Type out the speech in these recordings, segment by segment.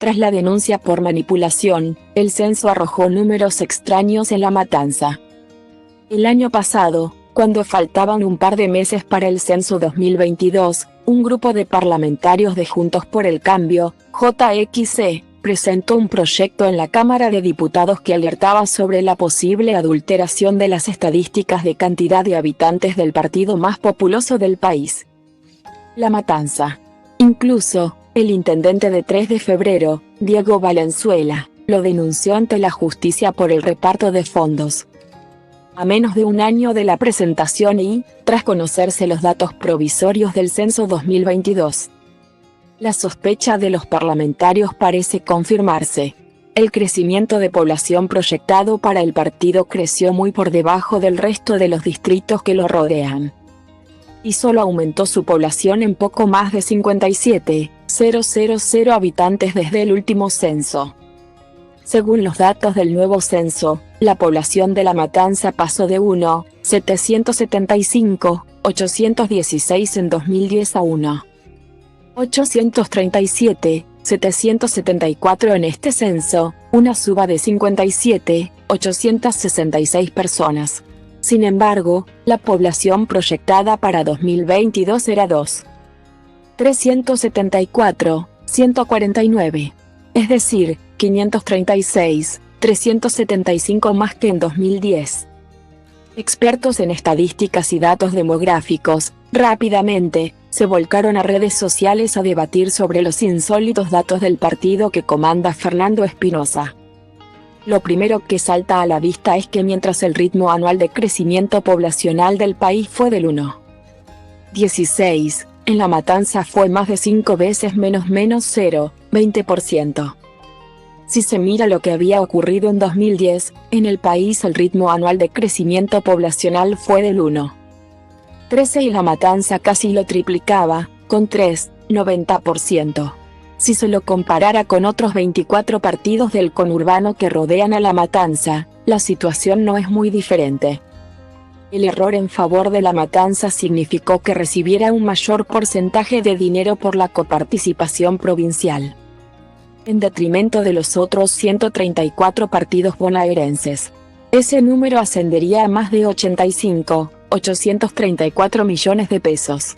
Tras la denuncia por manipulación, el censo arrojó números extraños en La Matanza. El año pasado, cuando faltaban un par de meses para el censo 2022, un grupo de parlamentarios de Juntos por el Cambio, JXC, presentó un proyecto en la Cámara de Diputados que alertaba sobre la posible adulteración de las estadísticas de cantidad de habitantes del partido más populoso del país, La Matanza. Incluso, el intendente de 3 de febrero, Diego Valenzuela, lo denunció ante la justicia por el reparto de fondos. A menos de un año de la presentación y, tras conocerse los datos provisorios del censo 2022, la sospecha de los parlamentarios parece confirmarse. El crecimiento de población proyectado para el partido creció muy por debajo del resto de los distritos que lo rodean. Y solo aumentó su población en poco más de 57,000 habitantes desde el último censo. Según los datos del nuevo censo, la población de La Matanza pasó de 1,775,816 en 2010 a 1,837,774 en este censo, una suba de 57,866 personas. Sin embargo, la población proyectada para 2022 era 2,374,149. Es decir, 536,375 más que en 2010. Expertos en estadísticas y datos demográficos, rápidamente, se volcaron a redes sociales a debatir sobre los insólitos datos del partido que comanda Fernando Espinosa. Lo primero que salta a la vista es que mientras el ritmo anual de crecimiento poblacional del país fue del 1,16, en La Matanza fue más de 5 veces menos 0,20%. Si se mira lo que había ocurrido en 2010, en el país el ritmo anual de crecimiento poblacional fue del 1,13 y La Matanza casi lo triplicaba, con 3,90%. Si se lo comparara con otros 24 partidos del conurbano que rodean a La Matanza, la situación no es muy diferente. El error en favor de La Matanza significó que recibiera un mayor porcentaje de dinero por la coparticipación provincial, en detrimento de los otros 134 partidos bonaerenses. Ese número ascendería a más de 85,834 millones de pesos.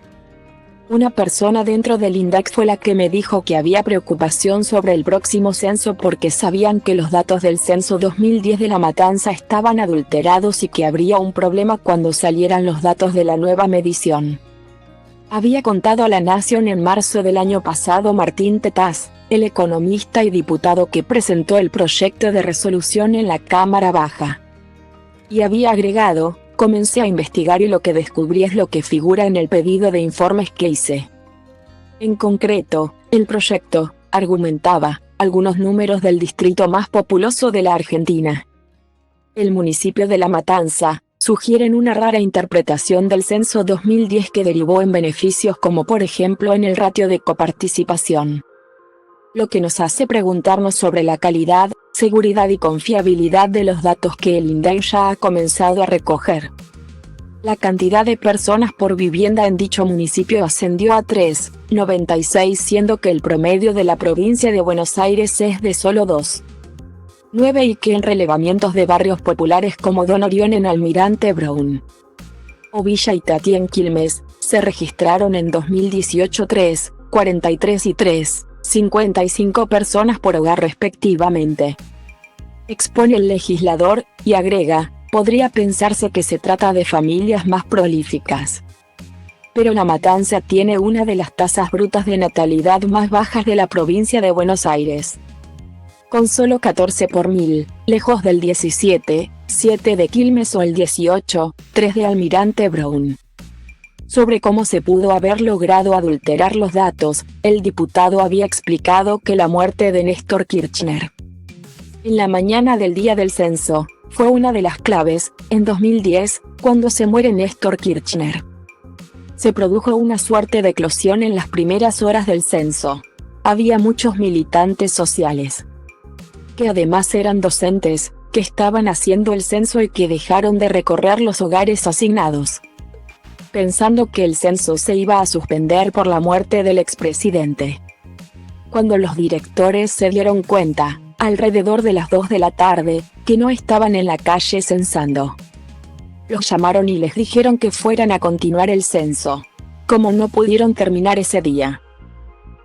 Una persona dentro del INDEC fue la que me dijo que había preocupación sobre el próximo censo porque sabían que los datos del censo 2010 de La Matanza estaban adulterados y que habría un problema cuando salieran los datos de la nueva medición. Había contado a La Nación en marzo del año pasado Martín Tetaz, el economista y diputado que presentó el proyecto de resolución en la Cámara Baja. Y había agregado: comencé a investigar y lo que descubrí es lo que figura en el pedido de informes que hice. En concreto, el proyecto, argumentaba, algunos números del distrito más populoso de la Argentina. El municipio de La Matanza, sugieren una rara interpretación del censo 2010 que derivó en beneficios como por ejemplo en el ratio de coparticipación. Lo que nos hace preguntarnos sobre la calidad, seguridad y confiabilidad de los datos que el INDEC ya ha comenzado a recoger. La cantidad de personas por vivienda en dicho municipio ascendió a 3,96, siendo que el promedio de la provincia de Buenos Aires es de solo 2,9 y que en relevamientos de barrios populares como Don Orión en Almirante Brown o Villa Itatí en Quilmes, se registraron en 2018 3,43 y 3,55 personas por hogar respectivamente. Expone el legislador, y agrega: podría pensarse que se trata de familias más prolíficas. Pero La Matanza tiene una de las tasas brutas de natalidad más bajas de la provincia de Buenos Aires, con solo 14 por 1000, lejos del 17,7 de Quilmes o el 18,3 de Almirante Brown. Sobre cómo se pudo haber logrado adulterar los datos, el diputado había explicado que la muerte de Néstor Kirchner en la mañana del día del censo fue una de las claves. En 2010, cuando se muere Néstor Kirchner, se produjo una suerte de eclosión en las primeras horas del censo. Había muchos militantes sociales, que además eran docentes, que estaban haciendo el censo y que dejaron de recorrer los hogares asignados, pensando que el censo se iba a suspender por la muerte del expresidente. Cuando los directores se dieron cuenta, alrededor de las 2 de la tarde, que no estaban en la calle censando, los llamaron y les dijeron que fueran a continuar el censo. Como no pudieron terminar ese día,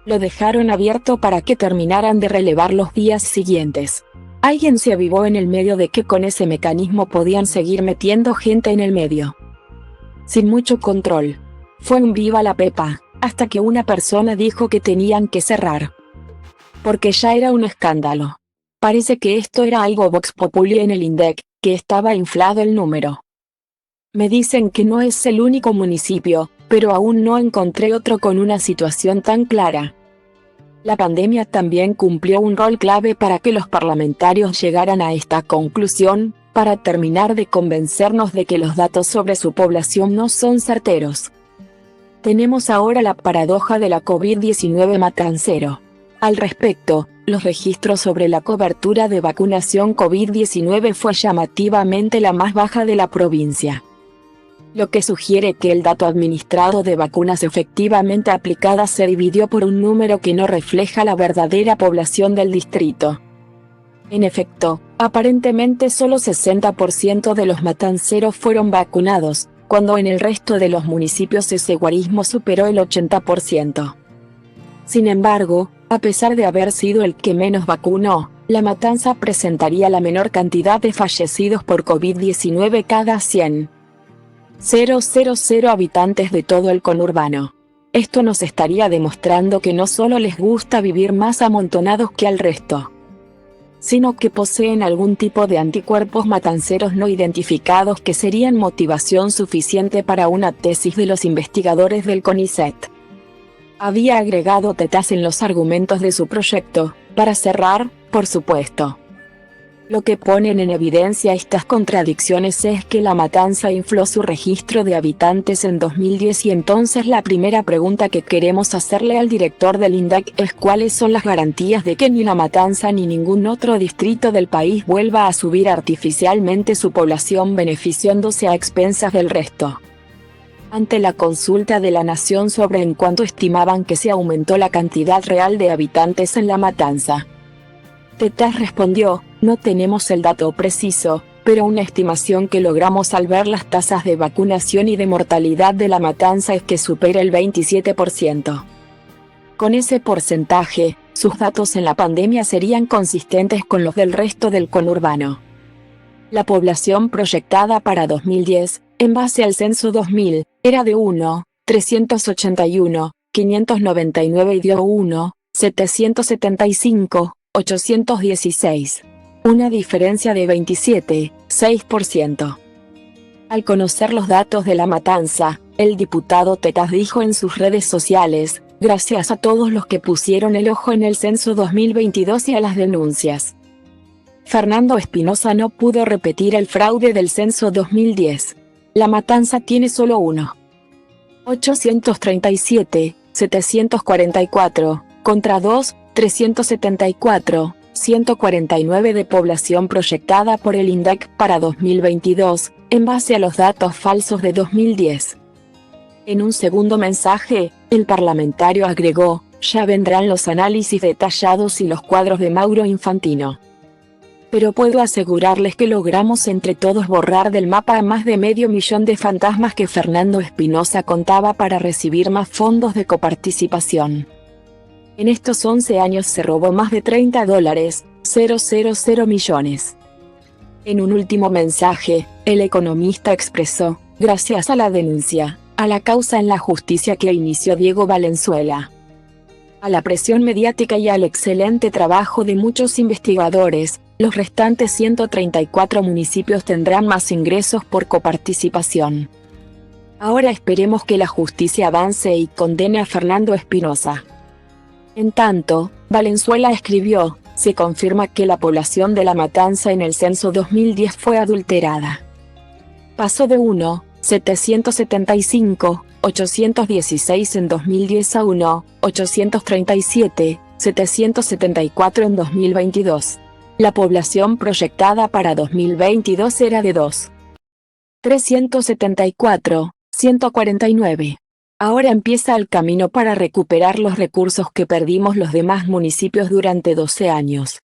lo dejaron abierto para que terminaran de relevar los días siguientes. Alguien se avivó en el medio de que con ese mecanismo podían seguir metiendo gente en el medio, sin mucho control. Fue un viva la pepa, hasta que una persona dijo que tenían que cerrar, porque ya era un escándalo. Parece que esto era algo vox populi en el INDEC, que estaba inflado el número. Me dicen que no es el único municipio, pero aún no encontré otro con una situación tan clara. La pandemia también cumplió un rol clave para que los parlamentarios llegaran a esta conclusión, para terminar de convencernos de que los datos sobre su población no son certeros. Tenemos ahora la paradoja de la COVID-19 matancero. Al respecto, los registros sobre la cobertura de vacunación COVID-19 fue llamativamente la más baja de la provincia, lo que sugiere que el dato administrado de vacunas efectivamente aplicadas se dividió por un número que no refleja la verdadera población del distrito. En efecto, aparentemente solo 60% de los matanceros fueron vacunados, cuando en el resto de los municipios ese guarismo superó el 80%. Sin embargo, a pesar de haber sido el que menos vacunó, La Matanza presentaría la menor cantidad de fallecidos por COVID-19 cada 100.000 habitantes de todo el conurbano. Esto nos estaría demostrando que no solo les gusta vivir más amontonados que al resto, sino que poseen algún tipo de anticuerpos matanceros no identificados que serían motivación suficiente para una tesis de los investigadores del CONICET. Había agregado Tetas en los argumentos de su proyecto, para cerrar, por supuesto. Lo que ponen en evidencia estas contradicciones es que La Matanza infló su registro de habitantes en 2010 y entonces la primera pregunta que queremos hacerle al director del INDEC es cuáles son las garantías de que ni La Matanza ni ningún otro distrito del país vuelva a subir artificialmente su población beneficiándose a expensas del resto. Ante la consulta de La Nación sobre en cuánto estimaban que se aumentó la cantidad real de habitantes en La Matanza, Tetas respondió: no tenemos el dato preciso, pero una estimación que logramos al ver las tasas de vacunación y de mortalidad de La Matanza es que supera el 27%. Con ese porcentaje, sus datos en la pandemia serían consistentes con los del resto del conurbano. La población proyectada para 2010, en base al censo 2000, era de 1.381.599 y dio 1.775.816. Una diferencia de 27,6%. Al conocer los datos de La Matanza, el diputado Tetas dijo en sus redes sociales: gracias a todos los que pusieron el ojo en el censo 2022 y a las denuncias. Fernando Espinosa no pudo repetir el fraude del censo 2010. La Matanza tiene solo 1.837.744, contra 2.374.149 de población proyectada por el INDEC para 2022, en base a los datos falsos de 2010. En un segundo mensaje, el parlamentario agregó: ya vendrán los análisis detallados y los cuadros de Mauro Infantino. Pero puedo asegurarles que logramos entre todos borrar del mapa a más de 500.000 de fantasmas que Fernando Espinosa contaba para recibir más fondos de coparticipación. En estos 11 años se robó más de $30,000 millones. En un último mensaje, el economista expresó: gracias a la denuncia, a la causa en la justicia que inició Diego Valenzuela, a la presión mediática y al excelente trabajo de muchos investigadores, los restantes 134 municipios tendrán más ingresos por coparticipación. Ahora esperemos que la justicia avance y condene a Fernando Espinosa. En tanto, Valenzuela escribió: se confirma que la población de La Matanza en el censo 2010 fue adulterada. Pasó de 1.775.816 en 2010 a 1.837.774 en 2022. La población proyectada para 2022 era de 2.374.149. Ahora empieza el camino para recuperar los recursos que perdimos los demás municipios durante 12 años.